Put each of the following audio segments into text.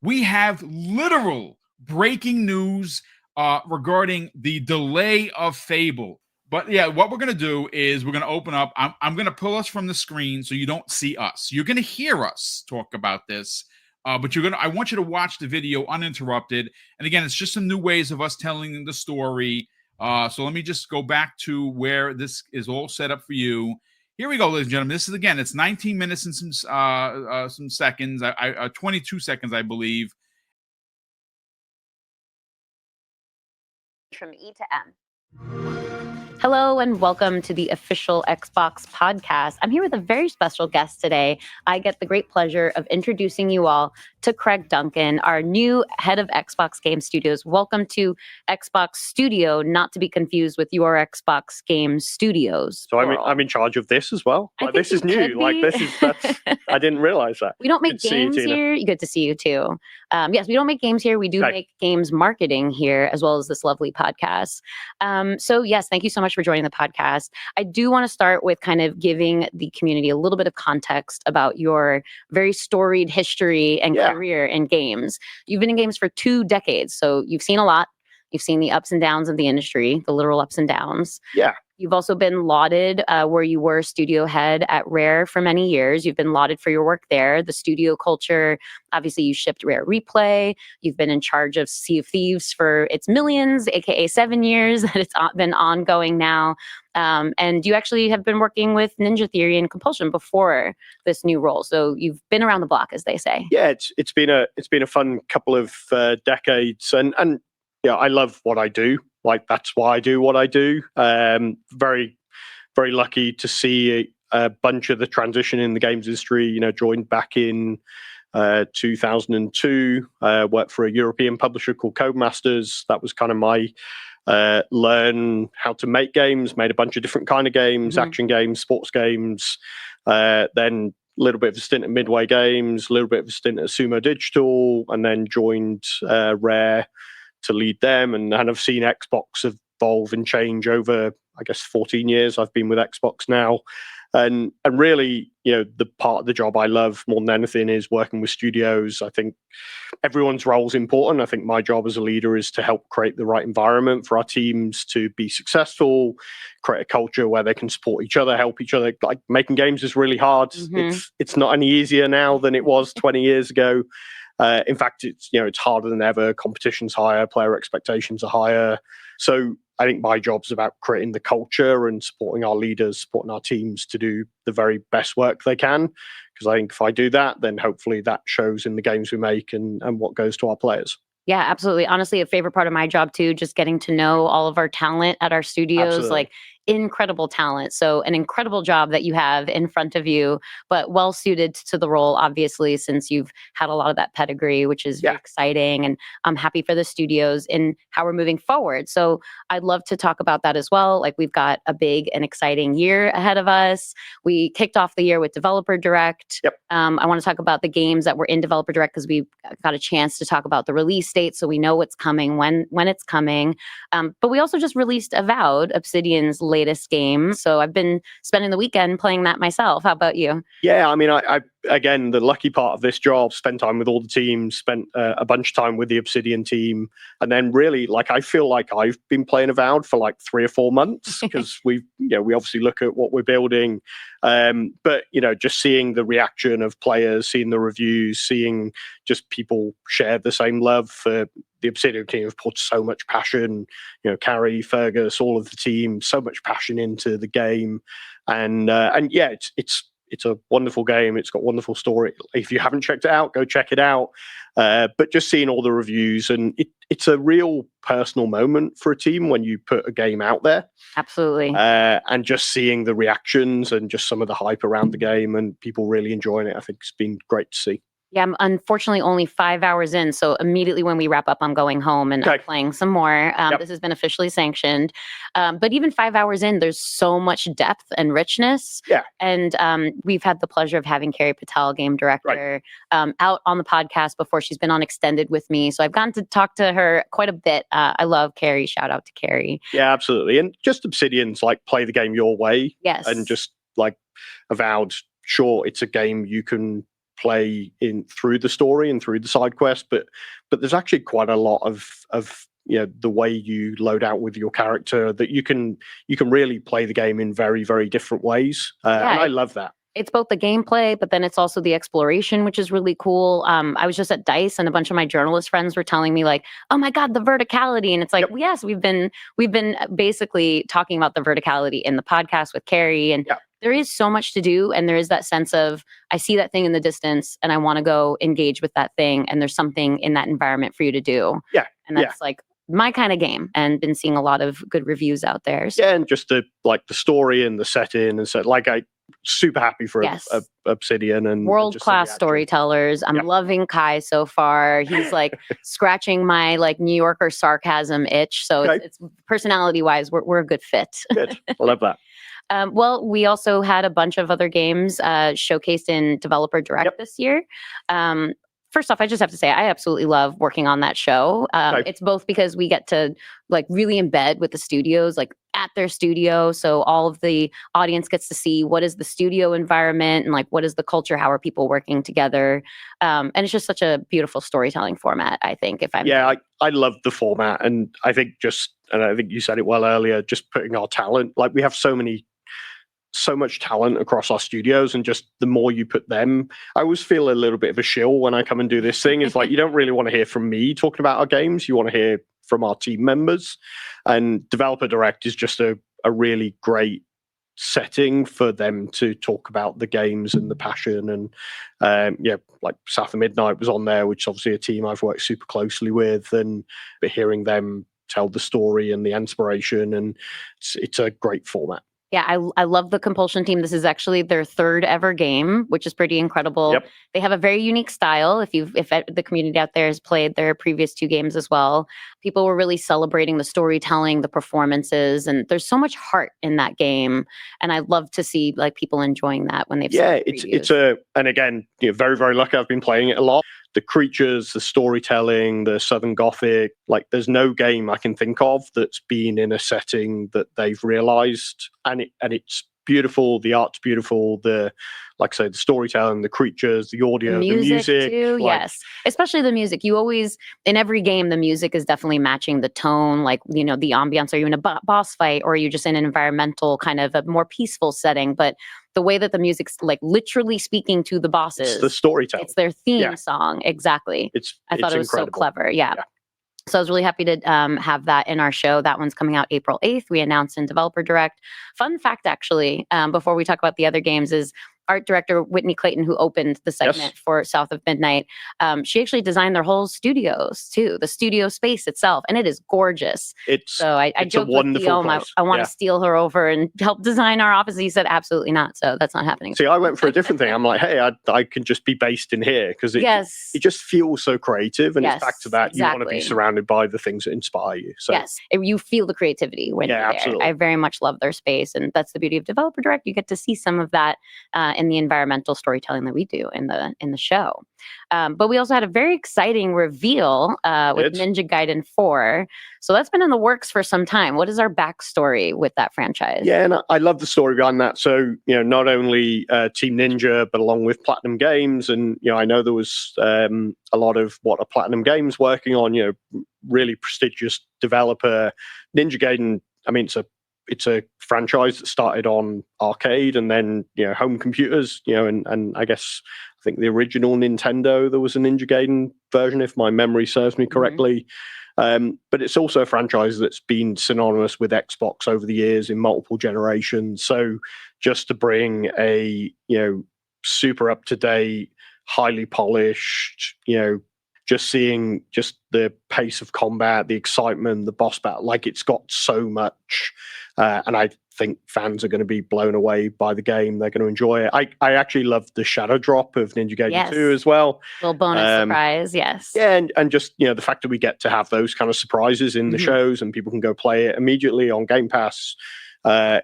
we have literal breaking news regarding the delay of Fable. But yeah, what we're going to do is we're going to open up. I'm going to pull us from the screen so you don't see us. You're going to hear us talk about this, but I want you to watch the video uninterrupted. And again, it's just some new ways of us telling the story. So let me just go back to where this is all set up for you. Here we go, ladies and gentlemen. This is, again, it's 19 minutes and some seconds, 22 seconds, I believe. From E to M. Hello and welcome to the official Xbox podcast. I'm here with a very special guest today. I get the great pleasure of introducing you all to Craig Duncan, our new head of Xbox Game Studios. Welcome to Xbox Studio, not to be confused with your Xbox Game Studios. So I'm in charge of this as well. Like, this is new. That's I didn't realize that. We don't make games here. Good to see you too. Yes, we don't make games here. We do make games marketing here, as well as this lovely podcast. So yes, thank you so much for joining the podcast. I do want to start with kind of giving the community a little bit of context about your very storied history and career in games. You've been in games for 2 decades, so you've seen a lot. You've seen the ups and downs of the industry, the literal ups and downs. Yeah. You've also been lauded where you were studio head at Rare for many years. You've been lauded for your work there. The studio culture, obviously you shipped Rare Replay. You've been in charge of Sea of Thieves for its millions, aka 7 years that it's been ongoing now. And you actually have been working with Ninja Theory and Compulsion before this new role. So you've been around the block, as they say. Yeah, it's been a fun couple of decades, and yeah, I love what I do. Like, that's why I do what I do. Very, very lucky to see a bunch of the transition in the games industry. You know, joined back in 2002. Worked for a European publisher called Codemasters. That was kind of my learn how to make games. Made a bunch of different kind of games, action games, sports games. Then a little bit of a stint at Midway Games, a little bit of a stint at Sumo Digital, and then joined Rare to lead them, and I've seen Xbox evolve and change over, I guess, 14 years. I've been with Xbox now, and really, you know, the part of the job I love more than anything is working with studios. I think everyone's role is important. I think my job as a leader is to help create the right environment for our teams to be successful, create a culture where they can support each other, help each other. Like, making games is really hard. It's not any easier now than it was 20 years ago. In fact, it's harder than ever. Competition's higher, player expectations are higher. So I think my job's about creating the culture and supporting our leaders, supporting our teams to do the very best work they can. Because I think if I do that, then hopefully that shows in the games we make and what goes to our players. Yeah, absolutely. Honestly, a favorite part of my job too, just getting to know all of our talent at our studios. Absolutely. Like, incredible talent. So an incredible job that you have in front of you, but well suited to the role, obviously, since you've had a lot of that pedigree, which is very exciting. And I'm happy for the studios and how we're moving forward. So I'd love to talk about that as well. Like, we've got a big and exciting year ahead of us. We kicked off the year with Developer Direct. Yep. I want to talk about the games that were in Developer Direct because we got a chance to talk about the release date, so we know what's coming, when it's coming. But we also just released Avowed, Obsidian's latest game. So I've been spending the weekend playing that myself. How about you? Yeah, I mean, I again, the lucky part of this job, spent time with all the teams, spent a bunch of time with the Obsidian team. And then really, like, I feel like I've been playing Avowed for like 3 or 4 months because we obviously look at what we're building. But, just seeing the reaction of players, seeing the reviews, seeing just people share the same love for the Obsidian team have put so much passion, Carrie, Fergus, all of the team, so much passion into the game. And yeah, it's a wonderful game. It's got wonderful story. If you haven't checked it out, go check it out. But just seeing all the reviews, and it's a real personal moment for a team when you put a game out there. Absolutely. And just seeing the reactions and just some of the hype around the game and people really enjoying it, I think it's been great to see. Yeah, I'm unfortunately only 5 hours in, so immediately when we wrap up, I'm going home and I'm playing some more. This has been officially sanctioned. But even 5 hours in, there's so much depth and richness. Yeah. And we've had the pleasure of having Carrie Patel, game director, out on the podcast before. She's been on extended with me, so I've gotten to talk to her quite a bit. I love Carrie. Shout out to Carrie. Yeah, absolutely. And just Obsidian's like, play the game your way. Yes. And just like Avowed, sure, it's a game you can play in through the story and through the side quest, but there's actually quite a lot of the way you load out with your character that you can really play the game in very, very different ways, and I love that. It's both the gameplay, but then it's also the exploration, which is really cool. I was just at DICE, and a bunch of my journalist friends were telling me like, "Oh my God, the verticality!" And it's like, yes, we've been basically talking about the verticality in the podcast with Carrie, and there is so much to do, and there is that sense of I see that thing in the distance, and I want to go engage with that thing, and there's something in that environment for you to do. And that's like my kind of game, and been seeing a lot of good reviews out there. So. Yeah, and just the story and the setting, and so I super happy for Obsidian and world-class storytellers. I'm loving Kai so far. He's like scratching my like New Yorker sarcasm itch. So it's personality-wise, we're a good fit. Good, I love that. Well, we also had a bunch of other games showcased in Developer Direct this year. First off, I just have to say I absolutely love working on that show. It's both because we get to like really embed with the studios, like at their studio. So all of the audience gets to see what is the studio environment and like what is the culture, how are people working together. And it's just such a beautiful storytelling format, I think. I love the format, and I think you said it well earlier, just putting our talent, like we have so much talent across our studios, and just the more you put them, I always feel a little bit of a shill when I come and do this thing. It's like you don't really want to hear from me talking about our games, you want to hear from our team members, and Developer Direct is just a really great setting for them to talk about the games and the passion. And like South of Midnight was on there, which is obviously a team I've worked super closely with, and hearing them tell the story and the inspiration, and it's a great format. Yeah, I love the Compulsion team. This is actually their third ever game, which is pretty incredible. They have a very unique style. If the community out there has played their previous two games as well, people were really celebrating the storytelling, the performances, and there's so much heart in that game. And I love to see like people enjoying that when they've seen the and again, very, very lucky. I've been playing it a lot. The creatures, the storytelling, the Southern Gothic, like there's no game I can think of that's been in a setting that they've realized, and it's beautiful. The art's beautiful. Like I say, the storytelling, the creatures, the audio, the music too. Yes, especially the music. You always, in every game, the music is definitely matching the tone, like, the ambiance. Are you in a boss fight, or are you just in an environmental kind of a more peaceful setting? But the way that the music's like literally speaking to the bosses. It's the storytelling. It's their theme song. Exactly. I thought it was incredible. So clever. Yeah. So I was really happy to have that in our show. That one's coming out April 8th. We announced in Developer Direct. Fun fact, actually, before we talk about the other games, is art director Whitney Clayton, who opened the segment for South of Midnight, she actually designed their whole studios too, the studio space itself, and it is gorgeous. I joked with Guillaume, I want to steal her over and help design our office. He said absolutely not, so that's not happening. See, I went for a different thing. I'm like, hey, I can just be based in here, because it just feels so creative, and it's back to that. You want to be surrounded by the things that inspire you. So you feel the creativity when you're there. Absolutely. I very much love their space, and that's the beauty of Developer Direct. You get to see some of that in the environmental storytelling that we do in the show. But we also had a very exciting reveal with Ninja Gaiden 4. So that's been in the works for some time. What is our backstory with that franchise? Yeah, and I love the story behind that. So, not only Team Ninja, but along with Platinum Games. And, I know there was a lot of what a Platinum Games working on, really prestigious developer. Ninja Gaiden, I mean, it's a franchise that started on arcade and then, home computers, and I think the original Nintendo, there was a Ninja Gaiden version, if my memory serves me correctly. But it's also a franchise that's been synonymous with Xbox over the years in multiple generations. So just to bring a, super up-to-date, highly polished, just seeing just the pace of combat, the excitement, the boss battle, like it's got so much. And I think fans are going to be blown away by the game. They're going to enjoy it. I actually love the shadow drop of Ninja Gaiden 2 as well. Little bonus surprise, yes. Yeah, and just, the fact that we get to have those kind of surprises in the shows, and people can go play it immediately on Game Pass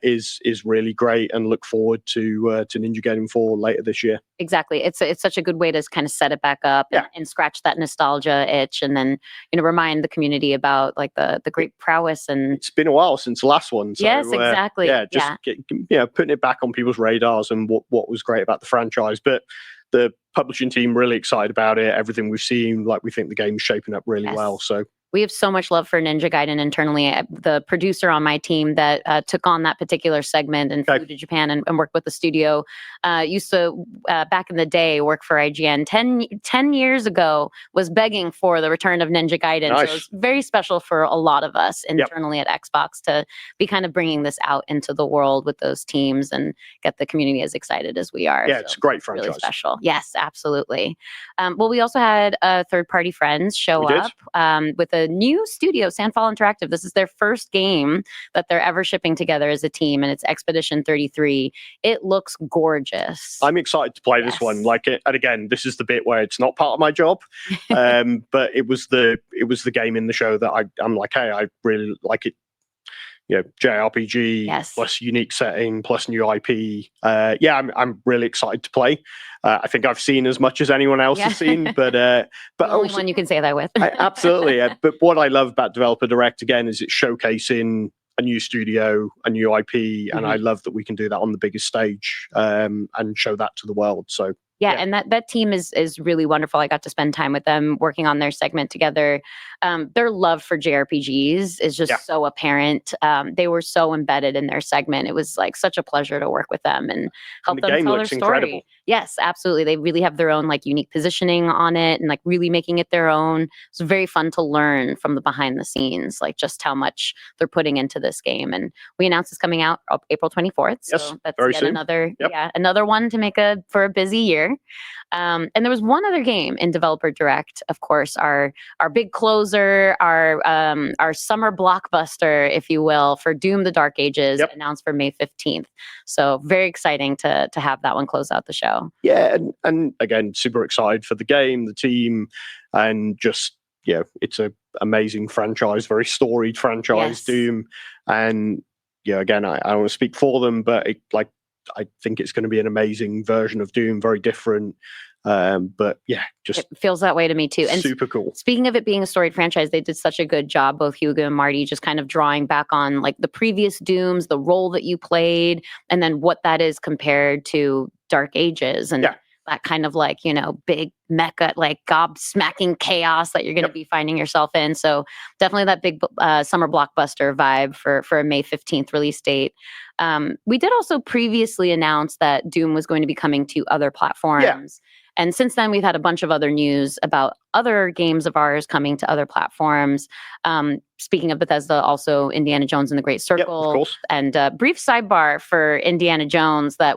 is really great, and look forward to Ninja Gaiden 4 later this year. Exactly. It's such a good way to kind of set it back up and scratch that nostalgia itch, and then remind the community about like the great prowess. And it's been a while since the last one. So, yes, exactly. Putting it back on people's radars and what was great about the franchise. But the publishing team really excited about it. Everything we've seen, like we think the game's shaping up really well. So we have so much love for Ninja Gaiden internally. The producer on my team that took on that particular segment and flew to Japan and worked with the studio used to, back in the day, work for IGN. 10 years ago, was begging for the return of Ninja Gaiden. Nice. So it's very special for a lot of us internally at Xbox to be kind of bringing this out into the world with those teams and get the community as excited as we are. Yeah, it's a great franchise. Really special. Yes, absolutely. Well, we also had third-party friends show up with a new studio, Sandfall Interactive. This is their first game that they're ever shipping together as a team, and it's Expedition 33. It looks gorgeous. I'm excited to play this one. Like it, and again, this is the bit where it's not part of my job, but it was the game in the show that I'm like, hey, I really like it. You know, JRPG plus unique setting plus new IP. I'm really excited to play. I think I've seen as much as anyone else has seen, but the only also, one you can say that with. Absolutely. But what I love about Developer Direct again is it's showcasing a new studio, a new IP, and I love that we can do that on the biggest stage and show that to the world. So. Yeah, and that team is really wonderful. I got to spend time with them working on their segment together. Their love for JRPGs is just so apparent. They were so embedded in their segment. It was like such a pleasure to work with them and help them tell their story. Incredible. Yes, absolutely. They really have their own like unique positioning on it and like really making it their own. It's very fun to learn from the behind the scenes, like just how much they're putting into this game. And we announced it's coming out April 24th. So that's yet another one to make for a busy year. And there was one other game in Developer Direct, of course, our big closer, our summer blockbuster, if you will, for Doom: The Dark Ages, announced for May 15th. So very exciting to have that one close out the show. Yeah, and again, super excited for the game, the team, and just it's an amazing franchise, very storied franchise, Doom, and again, I don't want to speak for them, but I think it's going to be an amazing version of Doom, very different. But just it feels that way to me too. And super cool. Speaking of it being a storied franchise, they did such a good job, both Hugo and Marty, just kind of drawing back on like the previous Dooms, the role that you played, and then what that is compared to Dark Ages and that kind of like, big mecha, like gobsmacking chaos that you're going to be finding yourself in. So definitely that big summer blockbuster vibe for a May 15th release date. We did also previously announce that Doom was going to be coming to other platforms. Yeah. And since then, we've had a bunch of other news about other games of ours coming to other platforms. Speaking of Bethesda, also Indiana Jones and the Great Circle. Of course. And brief sidebar for Indiana Jones that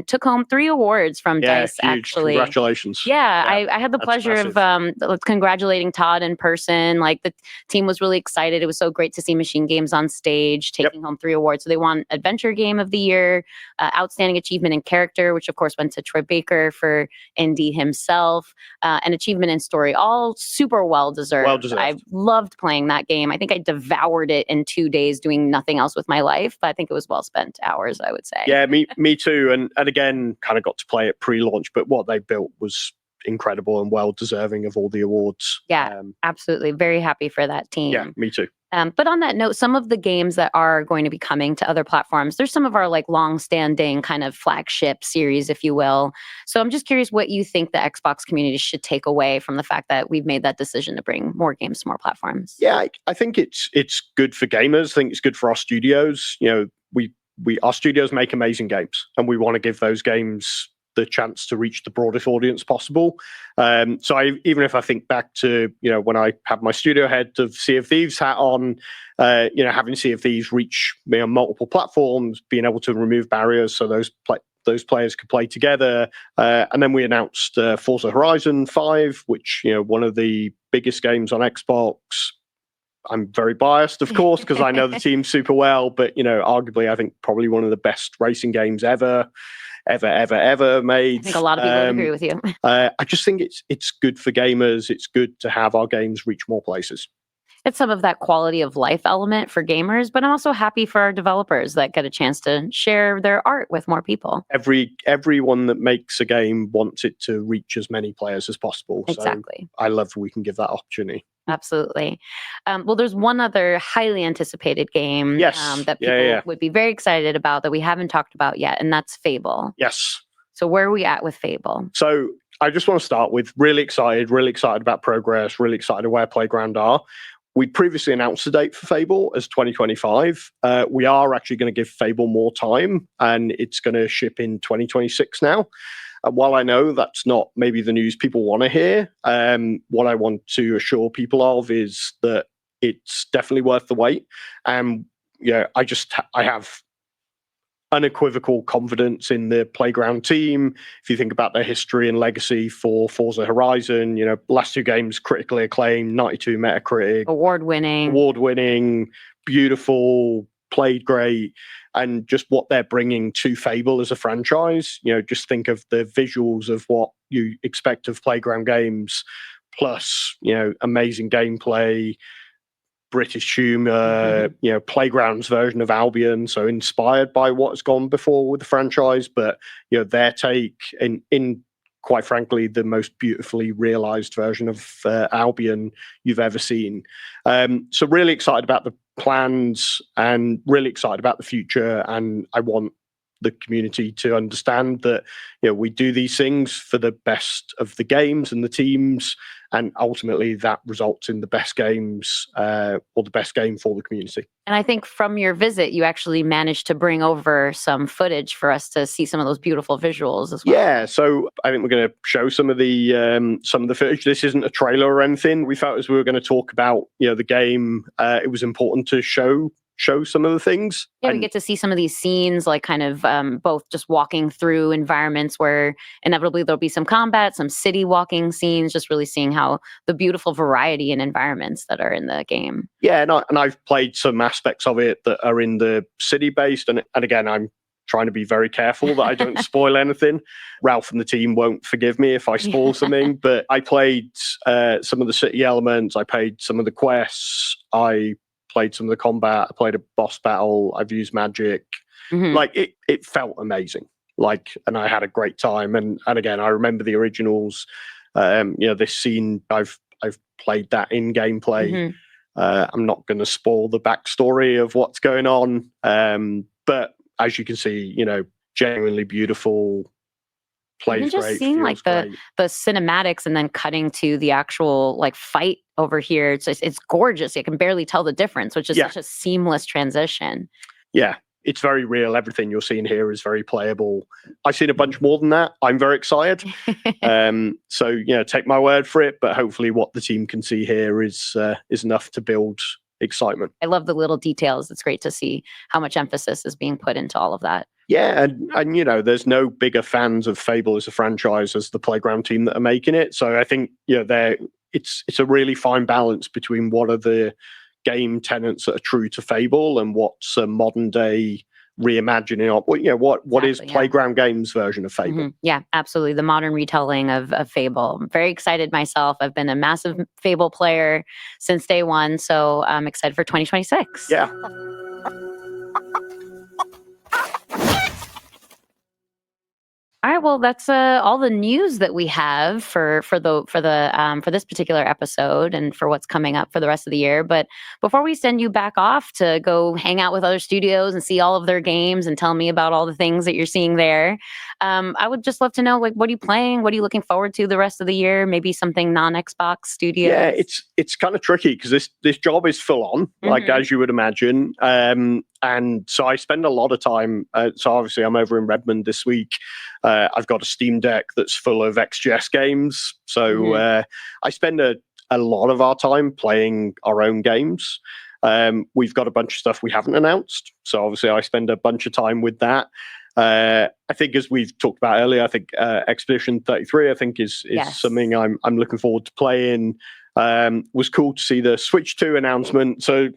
took home 3 awards from DICE, huge. actually. Congratulations. Yeah, I had the pleasure of congratulating Todd in person. Like the team was really excited. It was so great to see Machine Games on stage taking home 3 awards. So they won Adventure Game of the Year, Outstanding Achievement in Character, which of course went to Troy Baker for Indy himself, and Achievement in Story. All super well deserved. I loved playing that game. I think I devoured it in 2 days doing nothing else with my life, but I think it was well spent hours, I would say. Yeah, me too. And again, kind of got to play it pre-launch, but what they built was incredible and well deserving of all the awards. Yeah, absolutely. Very happy for that team. Yeah, me too. But on that note, some of the games that are going to be coming to other platforms, there's some of our like long-standing kind of flagship series, if you will. So I'm just curious what you think the Xbox community should take away from the fact that we've made that decision to bring more games to more platforms. Yeah, I think it's good for gamers. I think it's good for our studios. Our studios make amazing games, and we want to give those games the chance to reach the broadest audience possible. Even if I think back to, when I had my studio head of Sea of Thieves hat on, having Sea of Thieves reach multiple platforms, being able to remove barriers so those players could play together. And then we announced Forza Horizon 5, which, one of the biggest games on Xbox. I'm very biased, of course, because I know the team super well, but, arguably, I think probably one of the best racing games ever made. I think a lot of people would agree with you. I just think it's good for gamers. It's good to have our games reach more places. It's some of that quality of life element for gamers, but I'm also happy for our developers that get a chance to share their art with more people. Everyone that makes a game wants it to reach as many players as possible. Exactly. So I love we can give that opportunity. Absolutely. Well, there's one other highly anticipated game that people would be very excited about that we haven't talked about yet, and that's Fable. Yes. So where are we at with Fable? So I just want to start with really excited about progress, really excited where Playground are. We previously announced the date for Fable as 2025. We are actually going to give Fable more time, and it's going to ship in 2026 now. While I know that's not maybe the news people want to hear, what I want to assure people of is that it's definitely worth the wait. And I have unequivocal confidence in the Playground team. If you think about their history and legacy for Forza Horizon, last 2 games critically acclaimed, 92 Metacritic, award-winning, beautiful, played great, and just what they're bringing to Fable as a franchise. Just think of the visuals of what you expect of Playground games, plus amazing gameplay, British humor, Playground's version of Albion, so inspired by what's gone before with the franchise, but their take in quite frankly the most beautifully realized version of Albion you've ever seen. So really excited about the plans and really excited about the future, and I want the community to understand that we do these things for the best of the games and the teams, and ultimately that results in the best games or the best game for the community. And I think from your visit, you actually managed to bring over some footage for us to see some of those beautiful visuals as well. Yeah, so I think we're going to show some of the footage. This isn't a trailer or anything. We felt as we were going to talk about the game, it was important to show some of the things. Yeah, we get to see some of these scenes, like kind of both just walking through environments where inevitably there'll be some combat, some city walking scenes, just really seeing how the beautiful variety in environments that are in the game. Yeah, and I've played some aspects of it that are in the city-based, and again, I'm trying to be very careful that I don't spoil anything. Ralph and the team won't forgive me if I spoil something, but I played some of the city elements, I played some of the quests, I played some of the combat, I played a boss battle, I've used magic. Like it felt amazing. And I had a great time. And again, I remember the originals. This scene, I've played that in gameplay. I'm not going to spoil the backstory of what's going on. But as you can see, genuinely beautiful. Plays even just great, seeing like the cinematics and then cutting to the actual fight over here, it's gorgeous. You can barely tell the difference, which is such a seamless transition. Yeah, it's very real. Everything you're seeing here is very playable. I've seen a bunch more than that. I'm very excited. So take my word for it. But hopefully, what the team can see here is enough to build excitement. I love the little details. It's great to see how much emphasis is being put into all of that. Yeah, and there's no bigger fans of Fable as a franchise as the Playground team that are making it. So I think it's a really fine balance between what are the game tenets that are true to Fable and what's a modern day reimagining of what is Playground Games version of Fable. Yeah, absolutely. The modern retelling of Fable. I'm very excited myself. I've been a massive Fable player since day one, so I'm excited for 2026. Yeah. All right, well, that's all the news that we have for this particular episode and for what's coming up for the rest of the year. But before we send you back off to go hang out with other studios and see all of their games and tell me about all the things that you're seeing there, I would just love to know, what are you playing? What are you looking forward to the rest of the year? Maybe something non-Xbox Studios. Yeah, it's kind of tricky because this job is full on, as you would imagine. And so I spend a lot of time. So obviously, I'm over in Redmond this week. I've got a Steam Deck that's full of XGS games. So I spend a lot of our time playing our own games. We've got a bunch of stuff we haven't announced. So obviously, I spend a bunch of time with that. I think, as we've talked about earlier, I think Expedition 33, I think is something I'm looking forward to playing. Was cool to see the Switch 2 announcement. So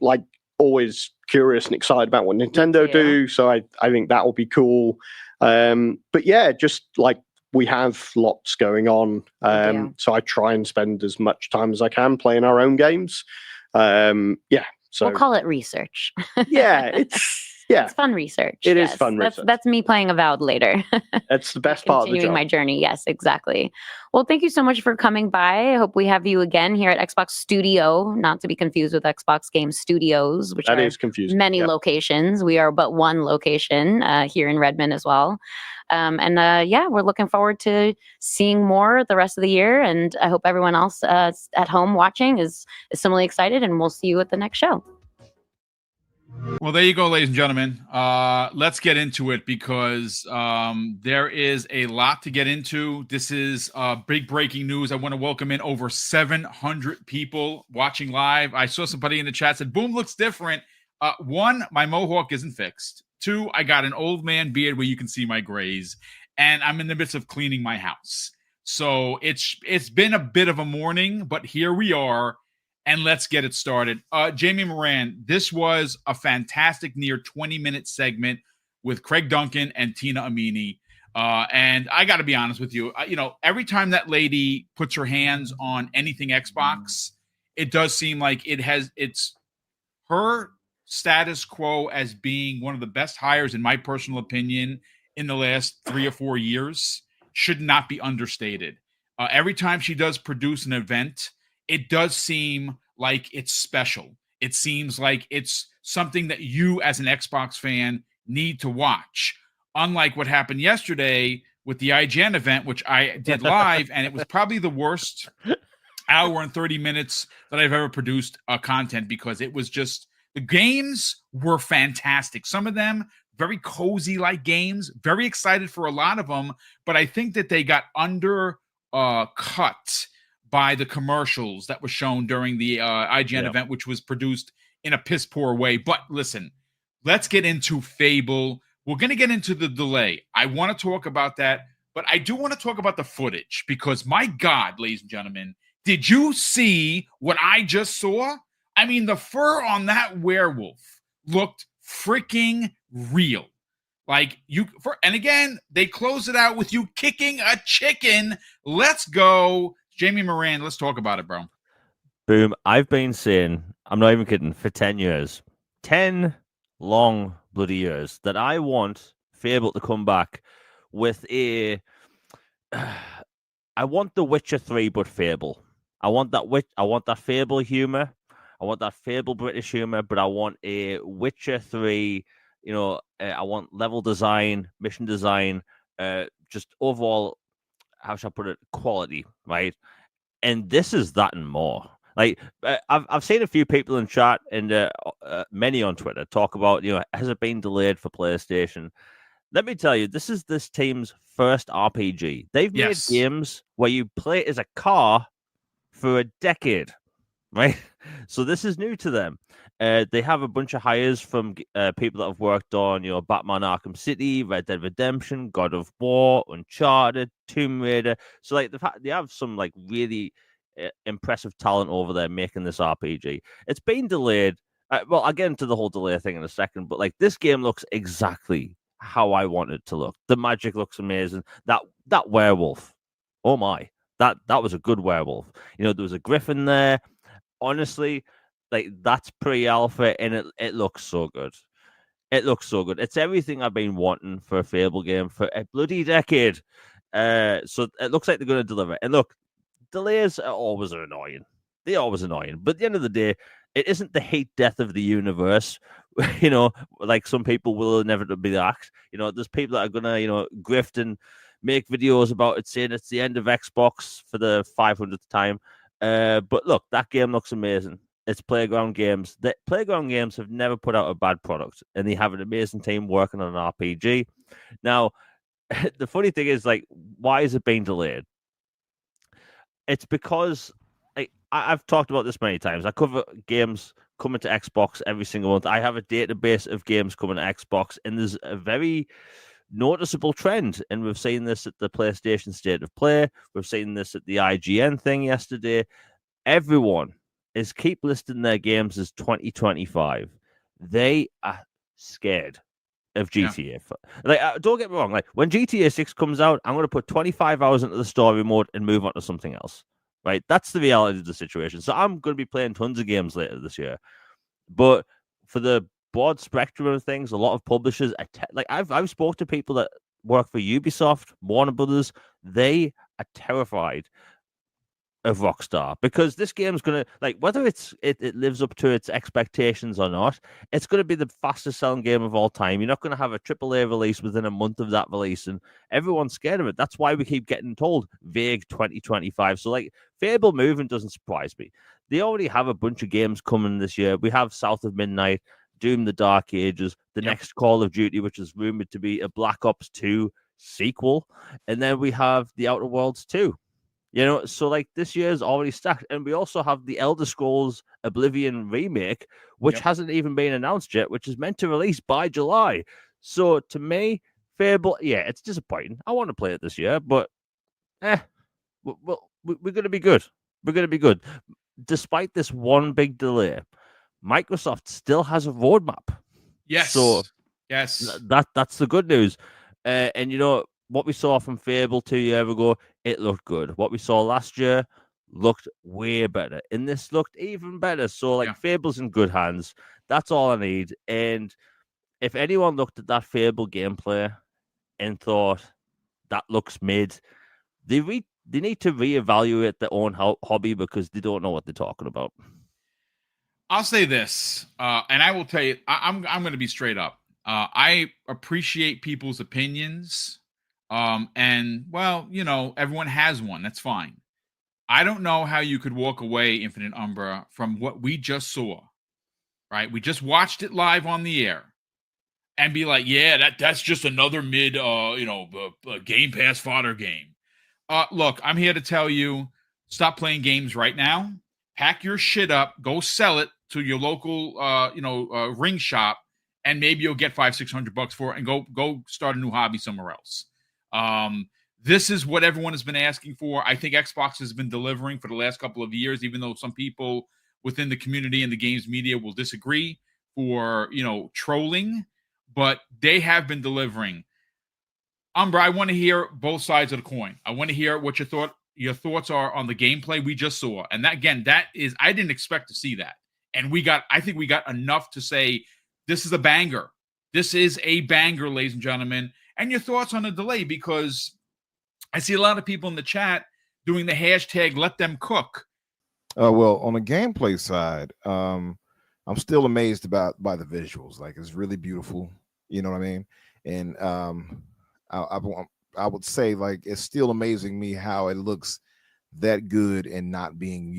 always curious and excited about what Nintendo do. So I think that will be cool. But yeah, just we have lots going on. So I try and spend as much time as I can playing our own games. So we'll call it research. Yeah, Yeah, it's fun research. It is fun research. That's me playing Avowed later. That's the best part of the Continuing job. my journey. Yes, exactly. Well, thank you so much for coming by. I hope we have you again here at Xbox Studio, not to be confused with Xbox Game Studios, which That are is confusing. many locations. We are but one location here in Redmond as well. Yeah, we're looking forward to seeing more the rest of the year. And I hope everyone else at home watching is similarly excited. And we'll see you at the next show. Well, there you go, ladies and gentlemen. Let's get into it because there is a lot to get into. This is big breaking news. I want to welcome in over 700 people watching live. I saw somebody in the chat said, Boom looks different. One, my mohawk isn't fixed. Two, I got an old man beard where you can see my grays. And I'm in the midst of cleaning my house. So it's been a bit of a morning, but here we are. And let's get it started. Jamie Moran, this was a fantastic near 20-minute segment with Craig Duncan and Tina Amini. And I got to be honest with you, every time that lady puts her hands on anything Xbox, it does seem like it's her status quo as being one of the best hires, in my personal opinion, in the last 3 or 4 years should not be understated. Every time she does produce an event, it does seem like it's special. It seems like it's something that you as an Xbox fan need to watch. Unlike what happened yesterday with the IGN event, which I did live, and it was probably the worst hour and 30 minutes that I've ever produced content because it was just, the games were fantastic. Some of them very cozy like games, very excited for a lot of them, but I think that they got cut by the commercials that were shown during the IGN event, which was produced in a piss poor way. But listen, let's get into Fable. We're going to get into the delay. I want to talk about that, but I do want to talk about the footage because my God, ladies and gentlemen, did you see what I just saw? I mean, the fur on that werewolf looked freaking real. And again, they close it out with you kicking a chicken. Let's go. Jamie Moran, let's talk about it, bro. Boom. I've been saying, I'm not even kidding, for 10 years, 10 long bloody years, that I want Fable to come back with I want The Witcher 3, but Fable. I want that Fable humor. I want that Fable British humor, but I want a Witcher 3, I want level design, mission design, just overall, how should I put it, quality, right? And this is that and more. Like I've seen a few people in chat and many on Twitter talk about, has it been delayed for PlayStation? Let me tell you, this is this team's first RPG. They've made games where you play as a car for a decade, right? So this is new to them. They have a bunch of hires from people that have worked on, Batman Arkham City, Red Dead Redemption, God of War, Uncharted, Tomb Raider. So they have some really impressive talent over there making this RPG. It's been delayed. Well, I'll get into the whole delay thing in a second, but this game looks exactly how I want it to look. The magic looks amazing. That werewolf, oh my, that was a good werewolf. There was a griffin there. Honestly, that's pre-alpha, and it looks so good. It looks so good. It's everything I've been wanting for a Fable game for a bloody decade. So it looks like they're going to deliver. And look, delays are always annoying. They're always annoying. But at the end of the day, it isn't the hate death of the universe. Like some people will inevitably act. There's people that are going to, grift and make videos about it, saying it's the end of Xbox for the 500th time. But look, that game looks amazing. It's Playground Games. Playground Games have never put out a bad product, and they have an amazing team working on an RPG. Now, the funny thing is, why is it being delayed? It's because I've talked about this many times. I cover games coming to Xbox every single month. I have a database of games coming to Xbox, and there's a very noticeable trend. And we've seen this at the PlayStation State of Play. We've seen this at the IGN thing yesterday. Everyone is keep listing their games as 2025. They are scared of GTA. Don't get me wrong. When GTA 6 comes out, I'm going to put 25 hours into the story mode and move on to something else. Right? That's the reality of the situation. So I'm going to be playing tons of games later this year. But for the broad spectrum of things. A lot of publishers, like I've spoke to people that work for Ubisoft, Warner Brothers. They are terrified of Rockstar because this game's gonna, like, whether it lives up to its expectations or not, it's gonna be the fastest selling game of all time. You're not gonna have a AAA release within a month of that release, and everyone's scared of it. That's why we keep getting told vague 2025. So like Fable moving doesn't surprise me. They already have a bunch of games coming this year. We have South of Midnight, Doom: The Dark Ages, the next Call of Duty, which is rumored to be a Black Ops 2 sequel, and then we have The Outer Worlds 2. You know, so like this year's already stacked. And we also have the Elder Scrolls Oblivion remake, which hasn't even been announced yet, which is meant to release by July. So to me, Fable, it's disappointing. I want to play it this year, but we're going to be good. We're going to be good. Despite this one big delay, Microsoft still has a roadmap. Yes. So yes, that's the good news. And you know, what we saw from Fable 2 years ago, it looked good. What we saw last year looked way better. And this looked even better. So, like, Fable's in good hands. That's all I need. And if anyone looked at that Fable gameplay and thought, that looks mid, they need to reevaluate their own hobby because they don't know what they're talking about. I'll say this, and I will tell you, I'm going to be straight up. I appreciate people's opinions. And well, you know, everyone has one. That's fine. I don't know how you could walk away, Infinite Umbra, from what we just saw, right? We just watched it live on the air and be like, yeah, that's just another mid, Game Pass fodder game. Look, I'm here to tell you, stop playing games right now. Pack your shit up, go sell it to your local, ring shop, and maybe you'll get $500-600 for it, and go start a new hobby somewhere else. This is what everyone has been asking for. I think Xbox has been delivering for the last couple of years, even though some people within the community and the games media will disagree for, trolling, but they have been delivering. Umbra, I want to hear both sides of the coin. I want to hear what your thoughts are on the gameplay we just saw. And that, again, I didn't expect to see that. And I think we got enough to say, this is a banger. This is a banger, ladies and gentlemen. And your thoughts on the delay, because I see a lot of people in the chat doing the hashtag let them cook. Well, on the gameplay side, I'm still amazed by the visuals. Like, it's really beautiful. You know what I mean? And I would say, like, it's still amazing me how it looks that good and not being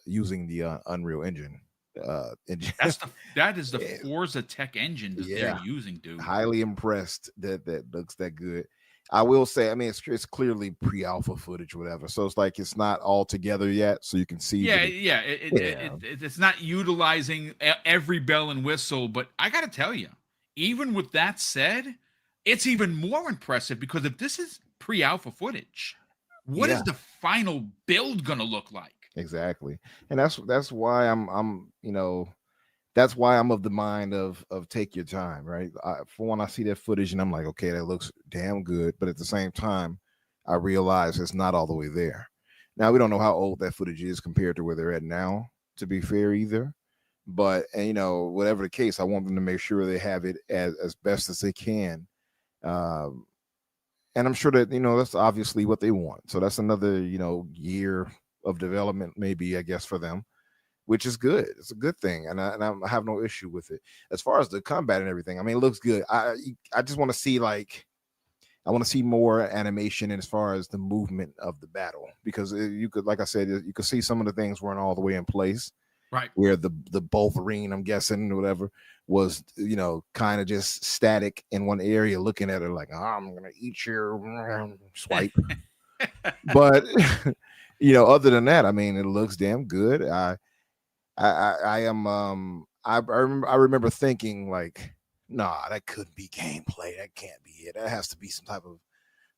using the Unreal Engine. That is the Forza Tech engine that they're using, dude. Highly impressed that looks that good. I will say, I mean, it's clearly pre-alpha footage, whatever. So it's like it's not all together yet, so you can see. It's not utilizing every bell and whistle. But I got to tell you, even with that said, it's even more impressive because if this is pre-alpha footage, what is the final build going to look like? Exactly. And that's why that's why I'm of the mind of take your time, right? For when I see that footage and I'm like, okay, that looks damn good. But at the same time, I realize it's not all the way there. Now, we don't know how old that footage is compared to where they're at now, to be fair, either. But, whatever the case, I want them to make sure they have it as best as they can. And I'm sure that, that's obviously what they want. So that's another, year of development, maybe, I guess, for them, which is good. It's a good thing. And I have no issue with it. As far as the combat and everything, I mean, it looks good. I just want to see, I want to see more animation as far as the movement of the battle, because you could, like I said, you could see some of the things weren't all the way in place. Right. Where the Wolverine, I'm guessing, or whatever, was, kind of just static in one area, looking at her like, oh, I'm going to eat your swipe. But, other than that, I mean, it looks damn good. I remember thinking, like, nah, that couldn't be gameplay. That can't be it. That has to be some type of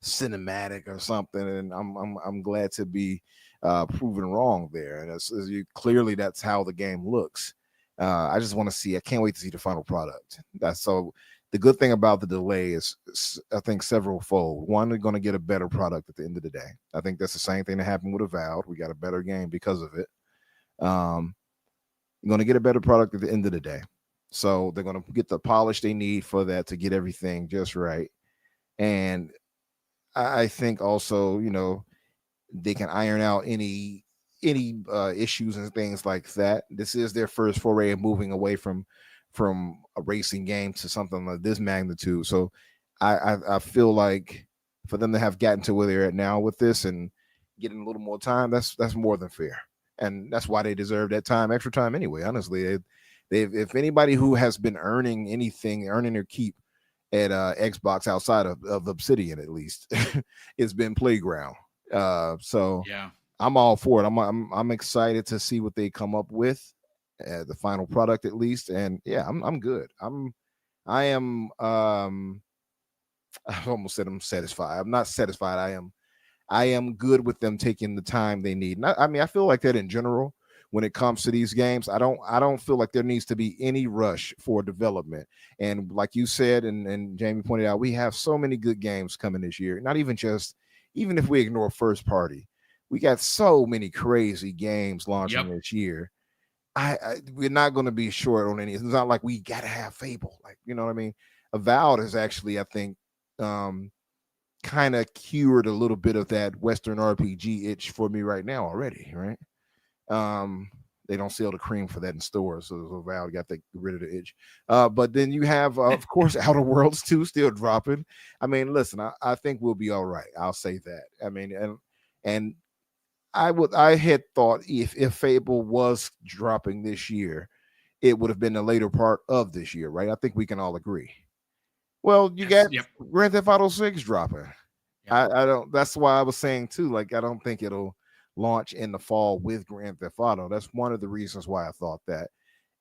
cinematic or something. And I'm glad to be proven wrong there. And clearly that's how the game looks. I just want to see. I can't wait to see the final product. The good thing about the delay is, I think, several-fold. One, we're going to get a better product at the end of the day. I think that's the same thing that happened with Avowed. We got a better game because of it. You're going to get a better product at the end of the day. So they're going to get the polish they need for that to get everything just right. And I think also, they can iron out any issues and things like that. This is their first foray of moving away from a racing game to something of this magnitude. So I feel like for them to have gotten to where they're at now with this and getting a little more time, that's more than fair. And that's why they deserve that extra time anyway. Honestly, if anybody who has been earning their keep at Xbox outside of Obsidian, at least, it's been Playground. So yeah, I'm all for it. I'm excited to see what they come up with, the final product at least. And yeah, I'm good. I am I almost said I'm satisfied. I'm not satisfied. I am good with them taking the time they need. And I feel like that in general when it comes to these games. I don't feel like there needs to be any rush for development. And like you said, and Jamie pointed out, we have so many good games coming this year. Not even if we ignore first party, we got so many crazy games launching this year. We're not going to be short on any. It's not like we got to have Fable. Like, you know what I mean? Avowed is actually, I think, kind of cured a little bit of that Western RPG itch for me right now already, right? They don't sell the cream for that in stores, so Valve got to get rid of the itch. But then you have, of course, Outer Worlds 2 still dropping. I mean, listen, I think we'll be all right. I'll say that. I mean, and I had thought if Fable was dropping this year, it would have been the later part of this year, right? I think we can all agree. Well, you got Grand Theft Auto 6 dropping. Yep. I don't. That's why I was saying too. Like, I don't think it'll launch in the fall with Grand Theft Auto. That's one of the reasons why I thought that.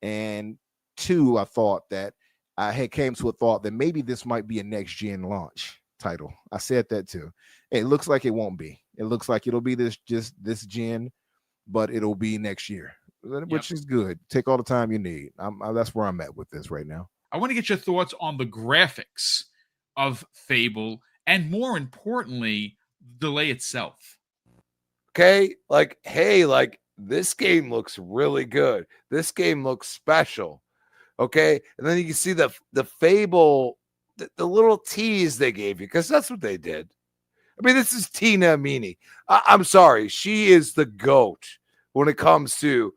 And two, I thought that I had came to a thought that maybe this might be a next gen launch title. I said that too. It looks like it won't be. It looks like it'll be this gen, but it'll be next year, which is good. Take all the time you need. That's where I'm at with this right now. I want to get your thoughts on the graphics of Fable and, more importantly, the delay itself. Okay, this game looks really good. This game looks special. Okay, and then you can see the Fable, the little tease they gave you, because that's what they did. I mean, this is Tina Amini. I'm sorry, she is the GOAT when it comes to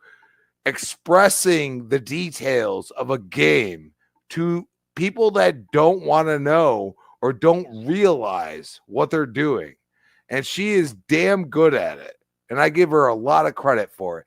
expressing the details of a game to people that don't want to know or don't realize what they're doing. And she is damn good at it. And I give her a lot of credit for it.